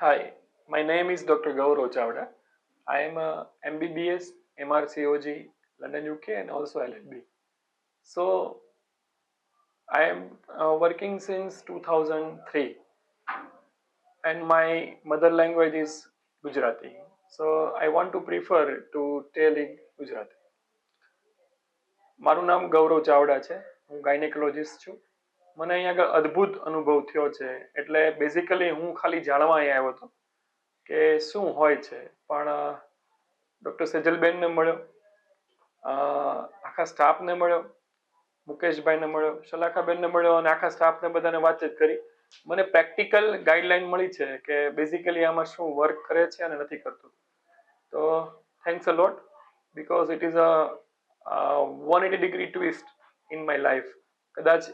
Hi, my name is Dr. Gaurav Chavda. I am a MBBS, MRCOG, London, UK, and also LLB. So I am working since 2003, and my mother language is Gujarati. So I want to prefer to tell in Gujarati. મારું નામ ગૌરવ ચાવડા છે. હું gynaecologist છું. મને અહીંયા આગળ અદ્ભુત અનુભવ થયો છે. એટલે બેઝિકલી હું ખાલી જાણવા અહીંયા આવ્યો હતો કે શું હોય છે, પણ ડૉક્ટર સેજલબેનને મળ્યો, આખા સ્ટાફને મળ્યો, મુકેશભાઈને મળ્યો, શલાખાબેનને મળ્યો અને આખા સ્ટાફને બધાને વાતચીત કરી. મને પ્રેક્ટિકલ ગાઈડલાઈન મળી છે કે બેઝિકલી આમાં શું વર્ક કરે છે અને નથી કરતું. તો thanks a lot because it is a 180 degree twist in my life. કદાચ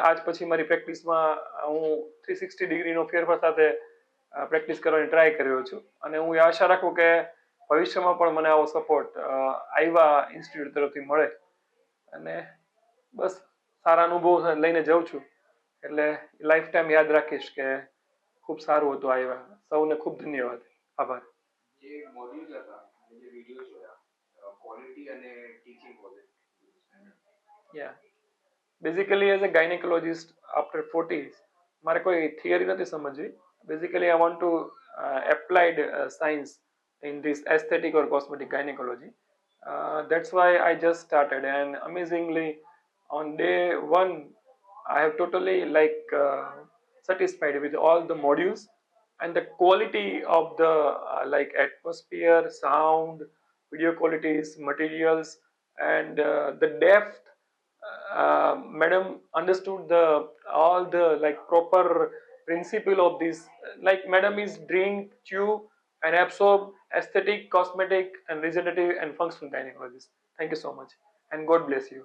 આજ પછી મારી પ્રેક્ટિસમાં હું 360 ડિગ્રીનો ફેરફાર સાથે પ્રેક્ટિસ કરવાની ટ્રાય કરી રહ્યો છું, અને હું એ આશા રાખું કે ભવિષ્યમાં પણ મને આવો સપોર્ટ આઈવા ઇન્સ્ટિટ્યૂટ તરફથી મળે. અને બસ સારા અનુભવ લઈને જાઉં છું, એટલે લાઈફ ટાઈમ યાદ રાખીશ કે ખૂબ સારું હતું આઈવા. સૌને ખૂબ ધન્યવાદ, આભાર. જે મોડ્યુલ્સ હતા અને જે વિડીયો જોયા ક્વોલિટી અને teaching quality yeah basically as a gynaecologist after 40s મારે કોઈ થિયરી નથી સમજવી. Basically I want to applied science in this aesthetic or cosmetic gynecology. That's why I just started, and amazingly, on day one, I have totally satisfied with all the modules and the quality of the atmosphere, sound, video qualities, materials, and the depth. Madam understood the all the proper principle of this. Madam is drink, chew, and absorb aesthetic, cosmetic, and regenerative and functional gynecologist. Thank you so much, and God bless you.